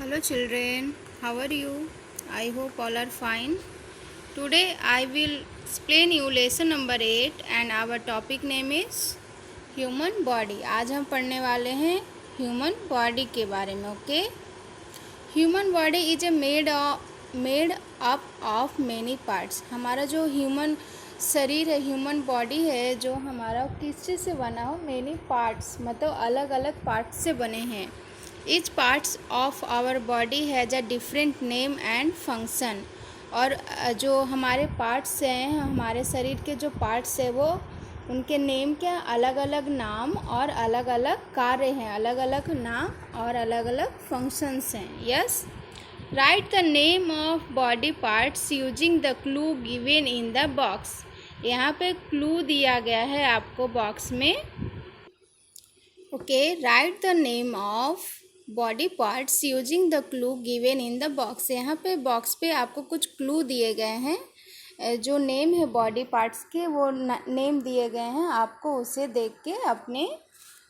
Hello children, how are you? I hope all are fine. Today I will explain you lesson number 8 and our topic name is human body. आज हम पढ़ने वाले हैं human body के बारे में. Okay. Human body is a made up of many parts. हमारा जो ह्यूमन शरीर है, ह्यूमन बॉडी है, जो हमारा किस चीज़ से बना हो, मैनी पार्ट्स मतलब अलग अलग पार्ट्स से बने हैं. Each parts of our body has a different name and function. और जो हमारे पार्ट्स हैं, हमारे शरीर के जो पार्ट्स हैं, वो उनके नेम क्या, अलग अलग नाम और अलग अलग कार्य हैं, अलग अलग नाम और अलग अलग फंक्शंस हैं. Yes, right the name of body parts using the clue given in the box. यहाँ पे क्लू दिया गया है आपको बॉक्स में. Okay, right the name of body parts using the clue given in the box. यहाँ पे बॉक्स पे आपको कुछ क्लू दिए गए हैं. जो नेम है बॉडी पार्ट्स के, वो नेम दिए गए हैं. आपको उसे देख के अपने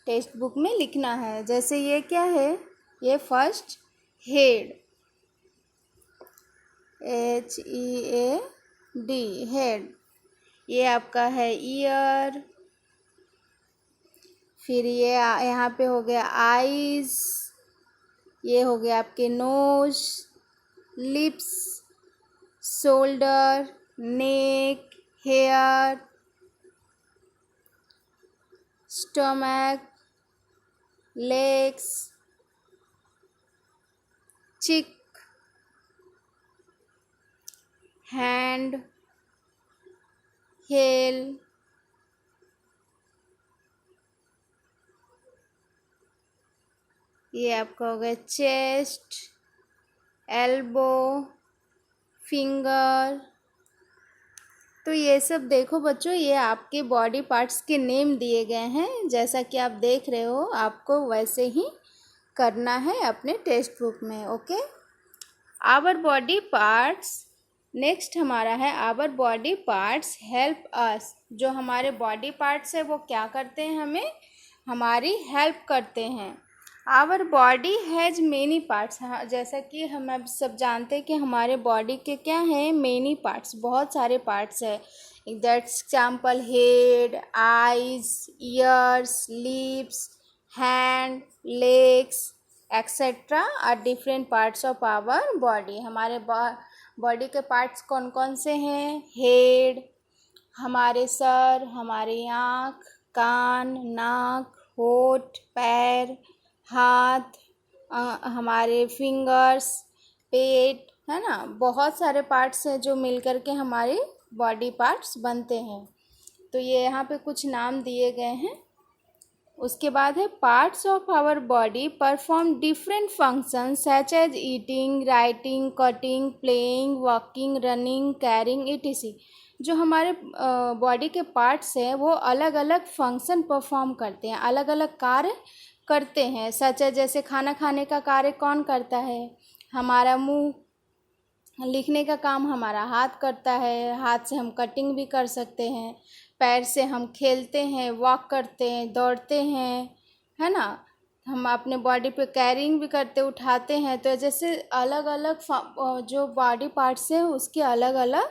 टेक्स्ट बुक में लिखना है. जैसे ये क्या है, ये फर्स्ट हेड, HEAD, हेड. ये आपका है ईयर. फिर ये यहाँ पे हो गया आईज. ये हो गया आपके नोज, लिप्स, शोल्डर, नेक, हेयर, स्टमक, लेग्स, चिक, हैंड, हेल, ये आपका हो गया चेस्ट, एल्बो, फिंगर. तो ये सब देखो बच्चों, ये आपके बॉडी पार्ट्स के नेम दिए गए हैं. जैसा कि आप देख रहे हो, आपको वैसे ही करना है अपने टेक्स्ट बुक में. Okay, our body parts. Next हमारा है our body parts help us. जो हमारे बॉडी पार्ट्स है वो क्या करते हैं, हमें हमारी हेल्प करते हैं. Our body has many parts. जैसा कि हम अब सब जानते हैं कि हमारे बॉडी के क्या हैं, मेनी पार्ट्स, बहुत सारे पार्ट्स है. That's example head, eyes, ears, lips, hand, legs etcetera are different parts of our body. हमारे बॉडी के पार्ट्स कौन कौन से हैं? हेड, हमारे सर, हमारी आँख, कान, नाक, होठ, पैर, हाथ, हमारे फिंगर्स, पेट, है ना. बहुत सारे पार्ट्स हैं जो मिलकर के हमारे बॉडी पार्ट्स बनते हैं. तो ये यहाँ पे कुछ नाम दिए गए हैं. उसके बाद है parts of our body perform different functions such as eating, writing, cutting, playing, walking, running, carrying, etc. जो हमारे बॉडी के पार्ट्स हैं वो अलग अलग फंक्शन परफॉर्म करते हैं, अलग अलग कार्य करते हैं. सच है, जैसे खाना खाने का कार्य कौन करता है? हमारा मुंह. लिखने का काम हमारा हाथ करता है, हाथ से हम कटिंग भी कर सकते हैं. पैर से हम खेलते हैं, वॉक करते हैं, दौड़ते हैं, है ना. हम अपने बॉडी पे कैरिंग भी करते, उठाते हैं. तो जैसे अलग अलग जो बॉडी पार्ट्स हैं उसके अलग अलग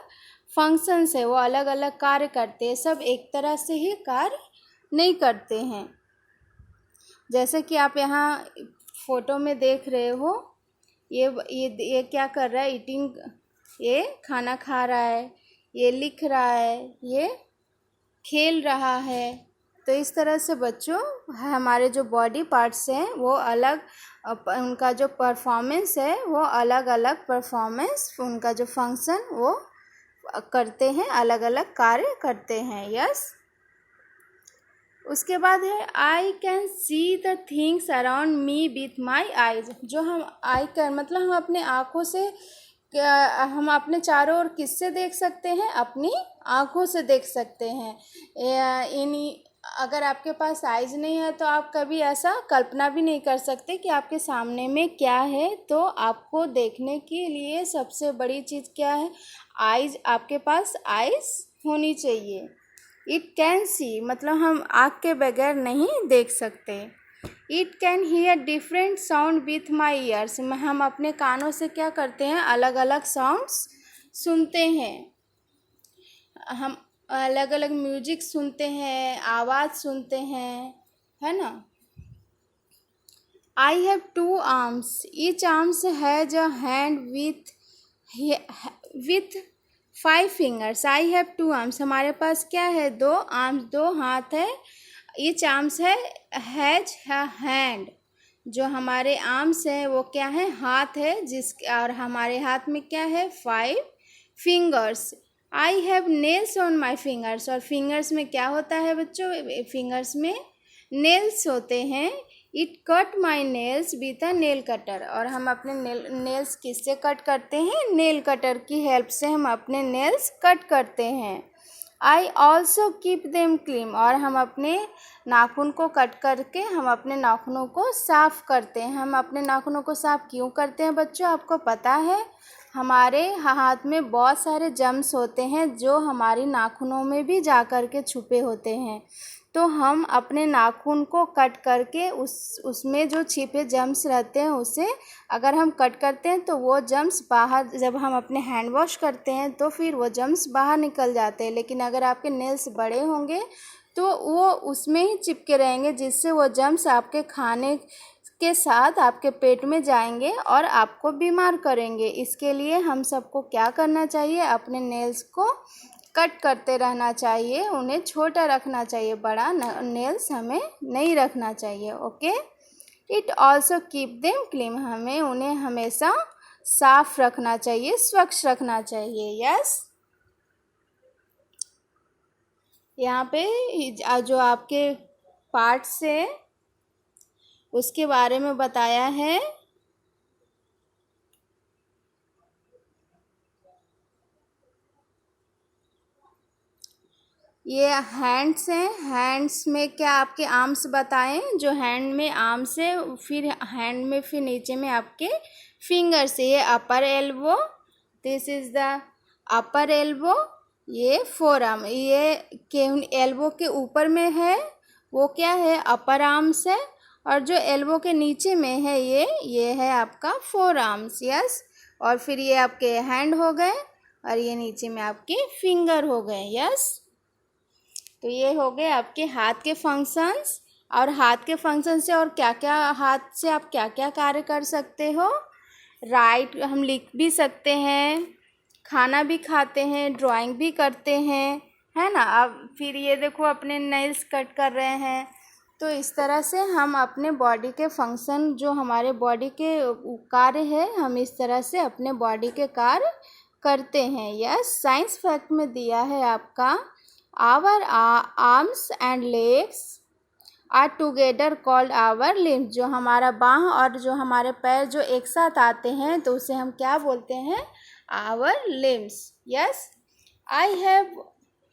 फंक्शंस है, वो अलग अलग कार्य करते हैं. सब एक तरह से ही कार्य नहीं करते हैं. जैसे कि आप यहाँ फ़ोटो में देख रहे हो, ये क्या कर रहा है? ईटिंग, ये खाना खा रहा है. ये लिख रहा है, ये खेल रहा है. तो इस तरह से बच्चों हमारे जो बॉडी पार्ट्स हैं वो अलग, उनका जो परफॉर्मेंस है वो अलग अलग परफॉर्मेंस, उनका जो फंक्शन वो करते हैं, अलग अलग कार्य करते हैं. यस. उसके बाद है I can see the things around me with my eyes. जो हम आई कैन मतलब हम अपने आँखों से, हम अपने चारों ओर किससे देख सकते हैं? अपनी आँखों से देख सकते हैं. अगर आपके पास आइज नहीं है तो आप कभी ऐसा कल्पना भी नहीं कर सकते कि आपके सामने में क्या है. तो आपको देखने के लिए सबसे बड़ी चीज़ क्या है? आइज. आपके पास आइज होनी चाहिए. इट कैन सी मतलब हम आँख के बगैर नहीं देख सकते. It can hear different sound with my years. हम अपने कानों से क्या करते हैं, अलग अलग साउंड्स सुनते हैं, हम अलग अलग म्यूजिक सुनते हैं, आवाज़ सुनते हैं, है ना। I have two arms, each arms has a hand with 5 fingers. I have two arms, हमारे पास क्या है, 2 आर्म्स, 2 हाथ है। ईच आर्म्स है, हैज हैंड, जो हमारे आर्म्स है वो क्या है, हाथ है, और हमारे हाथ में क्या है, 5 fingers. I have nails on my fingers, और फिंगर्स में क्या होता है बच्चों, फिंगर्स में नेल्स होते हैं। It cut my nails with a nail cutter, और हम अपने नेल्स किससे कट करते हैं, नेल कटर की हेल्प से हम अपने नेल्स कट करते हैं। I also keep them clean, और हम अपने नाखून को कट करके हम अपने नाखूनों को साफ़ करते हैं। हम अपने नाखूनों को साफ़ क्यों करते हैं बच्चों, आपको पता है, हमारे हाथ में बहुत सारे जर्म्स होते हैं जो हमारी नाखूनों में भी जा कर के छुपे होते हैं। तो हम अपने नाखून को कट करके उसमें जो छिपे जर्म्स रहते हैं उसे अगर हम कट करते हैं तो वो जर्म्स बाहर, जब हम अपने हैंड वॉश करते हैं तो फिर वो जर्म्स बाहर निकल जाते हैं। लेकिन अगर आपके नेल्स बड़े होंगे तो वो उसमें ही चिपके रहेंगे, जिससे वो जर्म्स आपके खाने के साथ आपके पेट में जाएंगे और आपको बीमार करेंगे। इसके लिए हम सबको क्या करना चाहिए, अपने नेल्स को कट करते रहना चाहिए, उन्हें छोटा रखना चाहिए, बड़ा नेल्स हमें नहीं रखना चाहिए। Okay, it also keep them clean, हमें उन्हें हमेशा साफ रखना चाहिए, स्वच्छ रखना चाहिए। यस, यहाँ पे जो आपके पार्ट्स है उसके बारे में बताया है। ये हैंड्स हैं, हैंड्स में क्या आपके आर्म्स बताएं, जो हैंड में आर्म्स है, फिर हैंड में फिर नीचे में आपके फिंगर्स है। ये upper elbow, this is the upper elbow, ये फोर आर्म, ये के एल्बो के ऊपर में है वो क्या है, अपर आर्म्स है, और जो एल्बो के नीचे में है ये है आपका फोर आर्म्स। यस, और फिर ये आपके हैंड हो गए और ये नीचे में आपके फिंगर हो गए। यस, तो ये हो गए आपके हाथ के फंक्शंस। और हाथ के फंक्शन से और क्या क्या, हाथ से आप क्या क्या कार्य कर सकते हो, राइट, हम लिख भी सकते हैं, खाना भी खाते हैं, ड्राइंग भी करते हैं, है ना। अब फिर ये देखो अपने नेल्स कट कर रहे हैं। तो इस तरह से हम अपने बॉडी के फंक्शन, जो हमारे बॉडी के कार्य है, हम इस तरह से अपने बॉडी के कार्य करते हैं। यस, साइंस फैक्ट में दिया है आपका, our arms and legs are together called our limbs, जो हमारा बाह और जो हमारे पैर जो एक साथ आते हैं तो उसे हम क्या बोलते हैं, our limbs. Yes, I have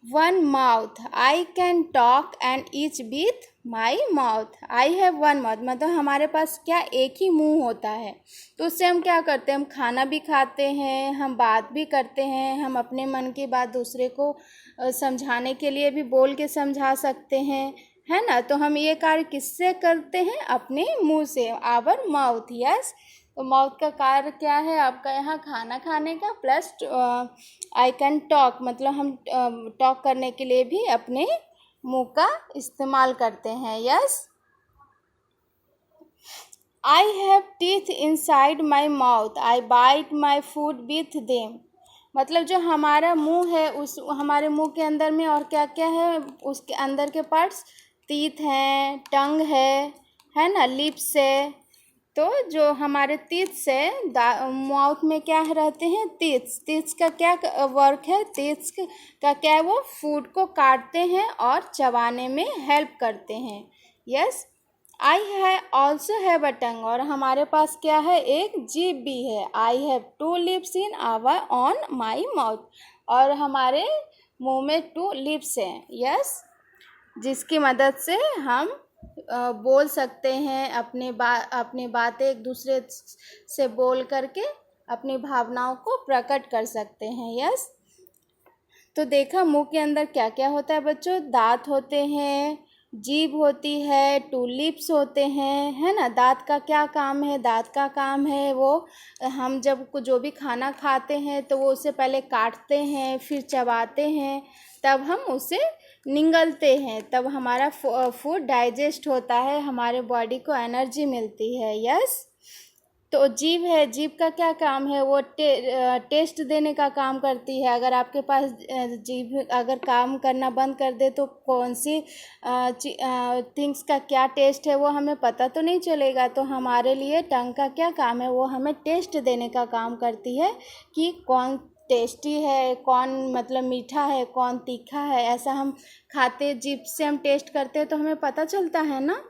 1 mouth, I can talk and eat with my mouth. I have 1 mouth, मतलब हमारे पास क्या, एक ही मुंह होता है, तो उससे हम क्या करते हैं, हम खाना भी खाते हैं, हम बात भी करते हैं, हम अपने मन की बात दूसरे को समझाने के लिए भी बोल के समझा सकते हैं, है ना। तो हम ये कार्य किससे करते हैं, अपने मुंह से, आवर माउथ। यस, तो माउथ का कार्य क्या है आपका, यहाँ खाना खाने का, प्लस आई कैन टॉक, मतलब हम टॉक करने के लिए भी अपने मुंह का इस्तेमाल करते हैं। Yes, I have teeth inside my mouth, I bite my food with them, मतलब जो हमारा मुंह है उस हमारे मुंह के अंदर में और क्या क्या है, उसके अंदर के पार्ट्स, टीथ हैं, टंग है ना, लिप्स है। तो जो हमारे टीथ से माउथ में क्या रहते हैं, टीथ्स का क्या वर्क है, टीथ्स का क्या है, वो फूड को काटते हैं और चबाने में हेल्प करते हैं। यस, आई है ऑल्सो हैव अ टंग, और हमारे पास क्या है, एक जीभ भी है। I have 2 lips in our on my mouth, और हमारे मुंह में 2 लिप्स हैं। यस, जिसकी मदद से हम बोल सकते हैं, अपनी बातें एक दूसरे से बोल करके अपनी भावनाओं को प्रकट कर सकते हैं। यस, तो देखा मुंह के अंदर क्या क्या होता है बच्चों, दांत होते हैं, जीभ होती है, 2 लिप्स होते हैं, है ना। दाँत का क्या काम है? दाँत का काम है वो हम जब जो भी खाना खाते हैं तो वो उससे पहले काटते हैं, फिर चबाते हैं, तब हम उसे निगलते हैं, तब हमारा फूड डाइजेस्ट होता है, हमारे बॉडी को एनर्जी मिलती है। यस। तो जीभ है, जीभ का क्या काम है? वो टेस्ट देने का काम करती है। अगर आपके पास जीभ अगर काम करना बंद कर दे तो कौन सी थिंग्स का क्या टेस्ट है वो हमें पता तो नहीं चलेगा। तो हमारे लिए टंग का क्या काम है? वो हमें टेस्ट देने का काम करती है कि कौन टेस्टी है, कौन मतलब मीठा है, कौन तीखा है। ऐसा हम खाते जीभ से हम टेस्ट करते हैं तो हमें पता चलता है ना।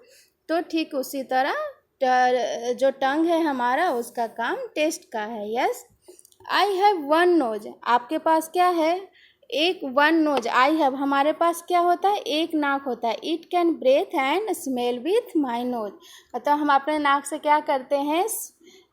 तो ठीक उसी तरह जो टंग है हमारा उसका काम टेस्ट का है। Yes. I have one nose, आपके पास क्या है? एक वन नोज। आई हैव, हमारे पास क्या होता है? एक नाक होता है। It can breathe and smell with my nose, मतलब हम अपने नाक से क्या करते हैं?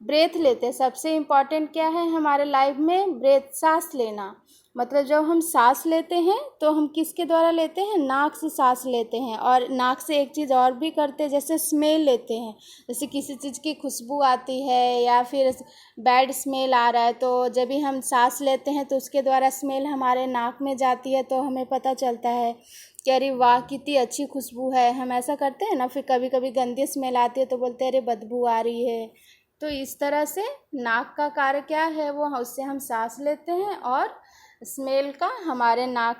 ब्रेथ लेते हैं। सबसे इम्पॉर्टेंट क्या है हमारे लाइफ में? ब्रेथ, सांस लेना। मतलब जब हम सांस लेते हैं तो हम किसके द्वारा लेते हैं? नाक से सांस लेते हैं। और नाक से एक चीज़ और भी करते हैं, जैसे स्मेल लेते हैं। जैसे किसी चीज़ की खुशबू आती है या फिर बैड स्मेल आ रहा है, तो जब भी हम सांस लेते हैं तो उसके द्वारा स्मेल हमारे नाक में जाती है, तो हमें पता चलता है कि अरे वाह कितनी अच्छी खुशबू है। हम ऐसा करते हैं ना। फिर कभी कभी गंदी स्मेल आती है तो बोलते हैं अरे बदबू आ रही है। तो इस तरह से नाक का कार्य क्या है? वो उससे हम सांस लेते हैं, और स्मेल का हमारे नाक,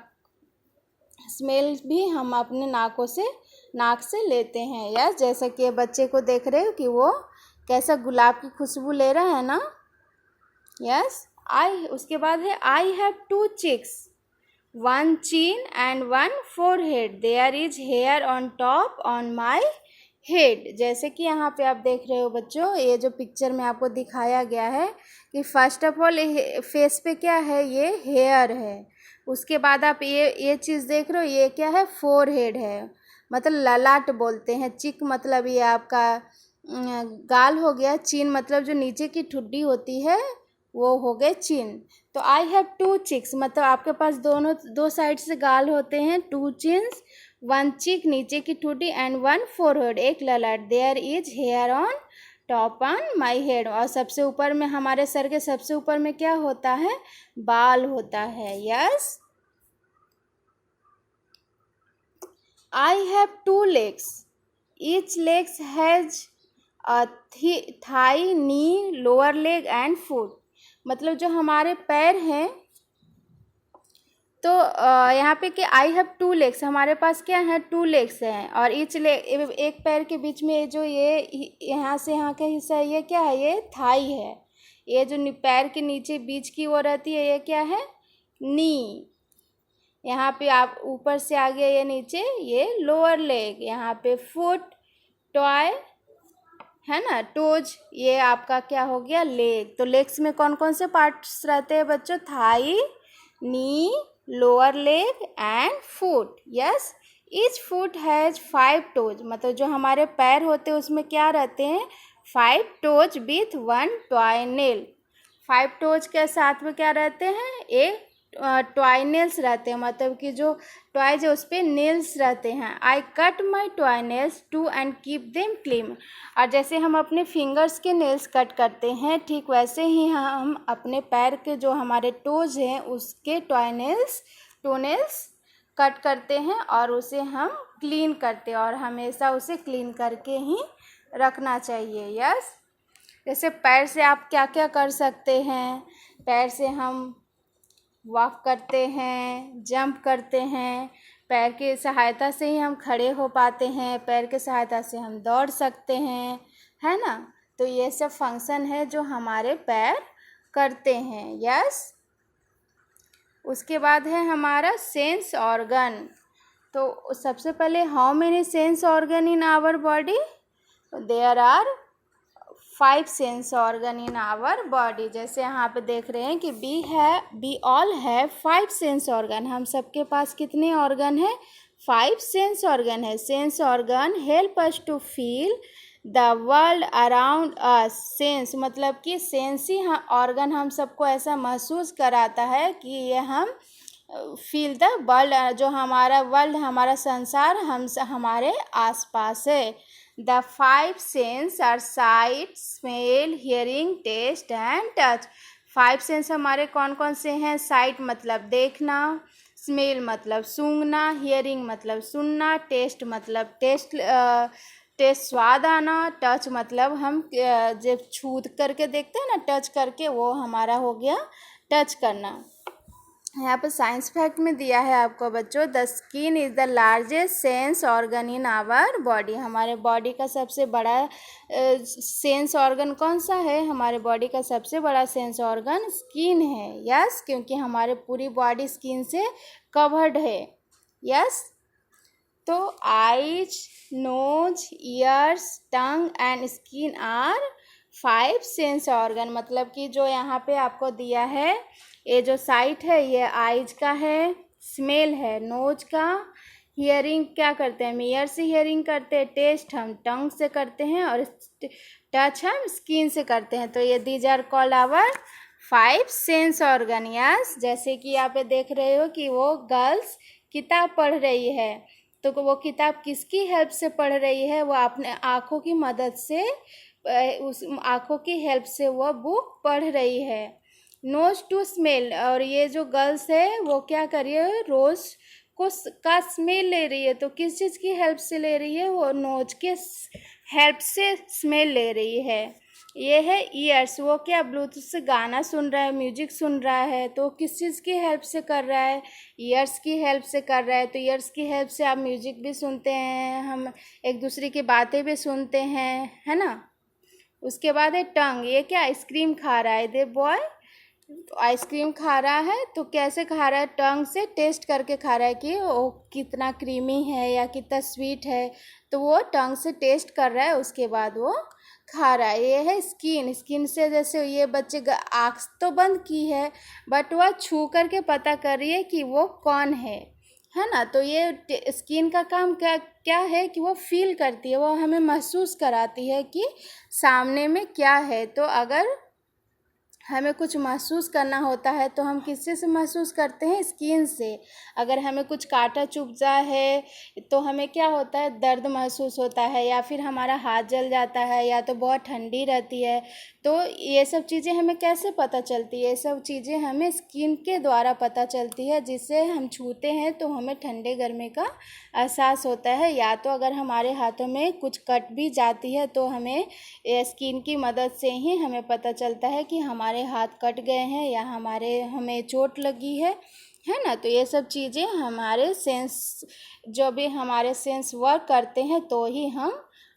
स्मेल भी हम अपने नाक से लेते हैं। यस। जैसा कि बच्चे को देख रहे हो कि वो कैसा गुलाब की खुशबू ले रहा है ना। यस। उसके बाद है I have 2 cheeks, 1 chin and 1 forehead, there is hair on top on my head. जैसे कि यहाँ पे आप देख रहे हो बच्चों, ये जो पिक्चर में आपको दिखाया गया है कि फर्स्ट ऑफ ऑल फेस पे क्या है? ये हेयर है। उसके बाद आप ये चीज़ देख रहे हो, ये क्या है? फोरहेड है, मतलब ललाट बोलते हैं। चिक मतलब ये आपका गाल हो गया। चिन मतलब जो नीचे की ठुड्डी होती है वो हो गए चिन। तो आई हैव 2 चिक्स, मतलब आपके पास दो साइड से गाल होते हैं। 2 चिन्स, 1 चिक नीचे की ठुड्डी एंड 1 फोरहेड, एक ललाट। There is hair on top on my head, और सबसे ऊपर में हमारे सर के सबसे ऊपर में क्या होता है? बाल होता है। Yes. I have 2 legs, each legs has a thigh, knee, lower leg and foot, मतलब जो हमारे पैर हैं, तो यहाँ पे कि आई हैव 2 legs, हमारे पास क्या है? 2 legs हैं, और ईच लेग, एक पैर के बीच में जो ये यहाँ से यहाँ का हिस्सा है, ये क्या है? ये थाई है। ये जो पैर के नीचे बीच की वो रहती है, ये क्या है? नी। यहाँ पे आप ऊपर से आ गया ये नीचे, ये लोअर लेग। यहाँ पे फुट, टॉय है ना, टोज, ये आपका क्या हो गया? लेग। तो लेग्स में कौन कौन से पार्ट्स रहते हैं बच्चों? Thigh, knee, lower leg and foot. Yes. Each foot has 5 toes, मतलब जो हमारे पैर होते हैं उसमें क्या रहते हैं? 5 toes with 1 toy nail. 5 toes के साथ में क्या रहते हैं? एक टॉय नेल्स रहते हैं, मतलब कि जो टॉयज है उस पर नेल्स रहते हैं। I cut my toe nails too and keep them clean, और जैसे हम अपने फिंगर्स के नेल्स कट करते हैं, ठीक वैसे ही हम अपने पैर के जो हमारे टोज हैं उसके टो नेल्स कट करते हैं, और उसे हम क्लीन करते हैं, और हमेशा उसे क्लीन करके ही रखना चाहिए। यस। जैसे पैर से आप क्या क्या कर सकते हैं? पैर से हम वॉक करते हैं, जंप करते हैं, पैर की सहायता से ही हम खड़े हो पाते हैं, पैर की सहायता से हम दौड़ सकते हैं, है ना। तो ये सब फंक्शन है जो हमारे पैर करते हैं। यस। उसके बाद है हमारा सेंस ऑर्गन। तो सबसे पहले, how many sense organ in our body? There are 5 sense organ in our body. जैसे यहाँ पे देख रहे हैं कि we all have 5 sense organ, हम सबके पास कितने ऑर्गन है? 5 सेंस ऑर्गन है। Sense organ help us to feel the world around us. Sense मतलब कि सेंस ही ऑर्गन हम सबको ऐसा महसूस कराता है कि ये हम फील द वर्ल्ड, जो हमारा वर्ल्ड, हमारा संसार हमारे आसपास है। The 5 sense are sight, smell, hearing, taste and touch. 5 sense हमारे कौन कौन से हैं? साइट मतलब देखना, स्मेल मतलब सूंघना, हियरिंग मतलब सुनना, टेस्ट मतलब टेस्ट स्वाद आना, टच मतलब हम जब छू करके देखते हैं ना, टच करके, वो हमारा हो गया टच करना। यहाँ पर साइंस फैक्ट में दिया है आपको बच्चों, the skin is the largest sense organ in our body. हमारे बॉडी का सबसे बड़ा सेंस ऑर्गन कौन सा है? हमारे बॉडी का सबसे बड़ा सेंस ऑर्गन स्किन है। यस, क्योंकि हमारे पूरी बॉडी स्किन से कवर्ड है। यस, तो eyes, nose, ears, tongue and skin are 5 sense organ. मतलब कि जो यहाँ पे आपको दिया है, ये जो साइट है ये आइज का है, स्मेल है नोज का, हियरिंग क्या करते हैं? हम ईयर से हियरिंग करते हैं, टेस्ट हम टंग से करते हैं, और टच हम स्किन से करते हैं। तो ये these are called our 5 sense organ. Yes, जैसे कि यहाँ पे देख रहे हो कि वो गर्ल्स किताब पढ़ रही है, तो वो किताब किसकी हेल्प से पढ़ रही है? वो अपने आँखों की मदद से, उस आँखों की हेल्प से वो बुक पढ़ रही है। नोज टू स्मेल, और ये जो गर्ल्स है वो क्या कर रही है? रोज का स्मेल ले रही है। तो किस चीज़ की हेल्प से ले रही है? वो नोज के हेल्प से स्मेल ले रही है। ये है ईयर्स, वो क्या ब्लूटूथ से गाना सुन रहा है, म्यूजिक सुन रहा है, तो किस चीज़ की हेल्प से कर रहा है? ईयर्स की हेल्प से कर रहा है। तो ईयर्स की हेल्प से आप म्यूजिक भी सुनते हैं, हम एक दूसरे की बातें भी सुनते हैं, है ना। उसके बाद है टंग, ये क्या आइसक्रीम खा रहा है? दे बॉय आइसक्रीम खा रहा है, तो कैसे खा रहा है? टंग से टेस्ट करके खा रहा है कि वो कितना क्रीमी है या कितना स्वीट है, तो वो टंग से टेस्ट कर रहा है, उसके बाद वो खा रहा है। ये है स्किन, स्किन से जैसे ये बच्चे आँख तो बंद की है, बट वह छू करके पता कर रही है कि वो कौन है ना। तो ये स्किन का काम क्या क्या है कि वो फील करती है, वो हमें महसूस कराती है कि सामने में क्या है। तो अगर हमें कुछ महसूस करना होता है तो हम किससे से महसूस करते हैं? स्किन से। अगर हमें कुछ कांटा चुभ जाए है तो हमें क्या होता है? दर्द महसूस होता है, या फिर हमारा हाथ जल जाता है, या तो बहुत ठंडी रहती है। तो ये सब चीज़ें हमें कैसे पता चलती है? ये सब चीज़ें हमें स्किन के द्वारा पता चलती है, जिससे हम छूते हैं तो हमें ठंडे गर्मी का एहसास होता है। या तो अगर हमारे हाथों में कुछ कट भी जाती है तो हमें स्किन की मदद से ही हमें पता चलता है कि हमारे हाथ कट गए हैं या हमें चोट लगी है ना। तो ये सब चीज़ें हमारे सेंस, जो भी हमारे सेंस वर्क करते हैं तो ही हम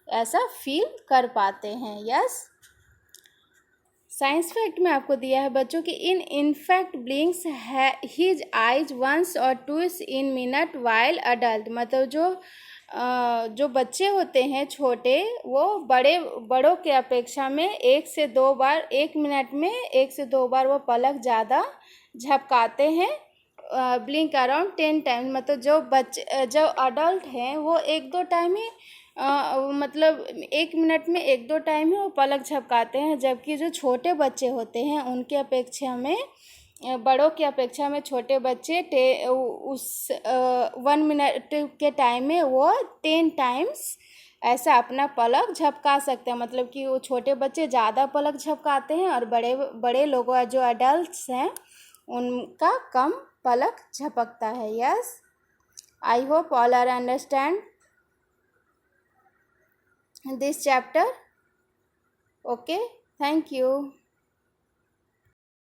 ऐसा फील कर पाते हैं। यस, साइंस फैक्ट में आपको दिया है बच्चों कि in fact blinks his eyes once और twice in minute while adult. मतलब जो बच्चे होते हैं छोटे, वो बड़ों के अपेक्षा में 1 से 2 बार, 1 मिनट में 1 से 2 बार वो पलक ज़्यादा झपकाते हैं। Blink around 10 time. मतलब जो अडल्ट हैं वो 1-2 टाइम ही मतलब 1 मिनट में 1-2 टाइम ही वो पलक झपकाते हैं, जबकि जो छोटे बच्चे होते हैं उनके अपेक्षा में, बड़ों की अपेक्षा में छोटे बच्चे उस 1 मिनट के टाइम में वो 10 टाइम्स ऐसा अपना पलक झपका सकते हैं। मतलब कि वो छोटे बच्चे ज़्यादा पलक झपकाते हैं और बड़े लोग जो अडल्ट्स हैं उनका कम पलक झपकता है। Yes, I hope all are understand this chapter. Okay, thank you.